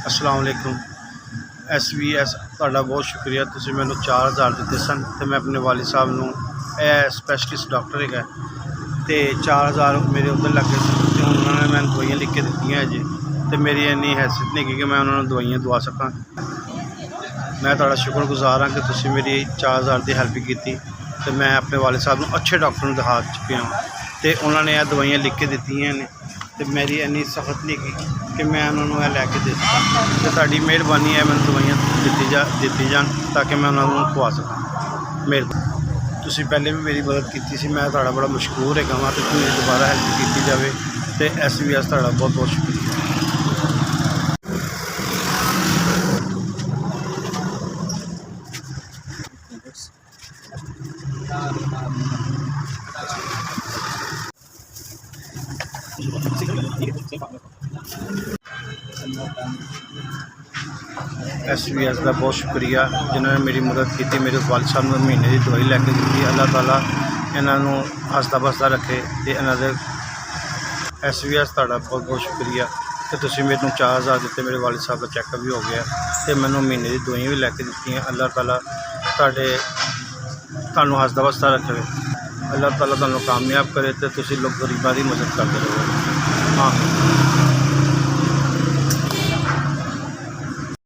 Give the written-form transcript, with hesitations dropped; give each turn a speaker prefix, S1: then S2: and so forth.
S1: अस्सलाम वालेकुम। SVS ਤੁਹਾਡਾ ਬਹੁਤ ਸ਼ੁਕਰੀਆ। ਤੁਸੀਂ ਮੈਨੂੰ 4000 ਦਿੱਤੇ ਸਨ ਤੇ ਮੈਂ ਆਪਣੇ ਵਾਲਿਦ ਸਾਹਿਬ ਨੂੰ, ਇਹ ਸਪੈਸ਼ਲਿਸਟ ਡਾਕਟਰ ਹੈਗਾ, ਤੇ 4000 ਮੇਰੇ ਉੱਧਰ ਲੱਗੇ ਸੀ ਤੇ ਹੁਣ ਉਹਨਾਂ ਨੇ ਮੈਨੂੰ ਦਵਾਈਆਂ ਲਿਖ ਕੇ ਦਿੱਤੀਆਂ ਜੀ, ਤੇ ਮੇਰੀ ਇੰਨੀ ਹੈਸੀਅਤ ਨਹੀਂ ਕਿ ਮੈਂ ਉਹਨਾਂ ਨੂੰ ਦਵਾਈਆਂ ਦਵਾ ਸਕਾਂ। ਮੈਂ ਤੁਹਾਡਾ ਸ਼ੁਕਰਗੁਜ਼ਾਰ ਹਾਂ ਕਿ ਤੁਸੀਂ ਮੇਰੀ 4000 ਦੀ ਹੈਲਪ ਕੀਤੀ ਤੇ ਮੈਂ ਆਪਣੇ ਵਾਲਿਦ ਸਾਹਿਬ ਨੂੰ ਅੱਛੇ ਡਾਕਟਰ ਨੂੰ ਦਿਖਾ ਚੁੱਕਿਆ ਹਾਂ ਤੇ ਉਹਨਾਂ ਨੇ ਇਹ ਦਵਾਈਆਂ ਲਿਖ ਕੇ ਦਿੱਤੀਆਂ ਨੇ ਤੇ ਮੇਰੀ ਇੰਨੀ ਸਖਤ ਨਹੀਂ ਕਿ ਮੈਂ ਉਹਨਾਂ ਨੂੰ ਇਹ ਲੈ ਕੇ ਦੇ ਸਕਾਂ, ਤੇ ਤੁਹਾਡੀ ਮਿਹਰਬਾਨੀ ਹੈ ਮੈਨੂੰ ਦਵਾਈਆਂ ਦਿੱਤੀ ਜਾਣ ਤਾਂ ਕਿ ਮੈਂ ਉਹਨਾਂ ਨੂੰ ਖਵਾ ਸਕਾਂ। ਮਿਹਰਬਾਨੀ। ਤੁਸੀਂ ਪਹਿਲੇ ਵੀ ਮੇਰੀ ਮਦਦ ਕੀਤੀ ਸੀ, ਮੈਂ ਤੁਹਾਡਾ ਬੜਾ ਮਸ਼ਕੂਰ ਹੈਗਾ ਵਾਂ ਤੇ ਤੁਸੀਂ ਦੁਬਾਰਾ ਹੈਲਪ ਕੀਤੀ ਜਾਵੇ ਤੇ SVS ਤੁਹਾਡਾ ਬਹੁਤ ਬਹੁਤ ਸ਼ੁਕਰੀਆ। SVS ਦਾ ਬਹੁਤ ਸ਼ੁਕਰੀਆ ਜਿਨ੍ਹਾਂ ਨੇ ਮੇਰੀ ਮਦਦ ਕੀਤੀ, ਮੇਰੇ ਵਾਲਿਦ ਸਾਹਿਬ ਨੂੰ ਮਹੀਨੇ ਦੀ ਦਵਾਈ ਲੈ ਕੇ ਦਿੱਤੀ। ਅੱਲਾਹ ਤਾਲਾ ਇਹਨਾਂ ਨੂੰ ਹੱਸਦਾ ਬਸਦਾ ਰੱਖੇ ਤੇ ਇਹਨਾਂ ਦੇ SVS ਤੁਹਾਡਾ ਬਹੁਤ ਬਹੁਤ ਸ਼ੁਕਰੀਆ ਕਿ ਤੁਸੀਂ ਮੈਨੂੰ 4000 ਦਿੱਤੇ। ਮੇਰੇ ਵਾਲਿਦ ਸਾਹਿਬ ਦਾ ਚੈੱਕਅਪ ਵੀ ਹੋ ਗਿਆ ਤੇ ਮੈਨੂੰ ਮਹੀਨੇ ਦੀ ਦਵਾਈਆਂ ਵੀ ਲੈ ਕੇ ਦਿੱਤੀਆਂ। ਅੱਲਾਹ ਤਾਲਾ ਤੁਹਾਨੂੰ ਹੱਸਦਾ ਬਸਦਾ ਰੱਖੇ। ਅੱਲਾਹ ਤਾਲਾ ਤੁਹਾਨੂੰ ਕਾਮਯਾਬ ਕਰੇ ਤੇ ਤੁਸੀਂ ਲੋਕ ਗਰੀਬਾਂ ਦੀ ਮਦਦ ਕਰਦੇ ਰਹੋ। ਹਾਂ।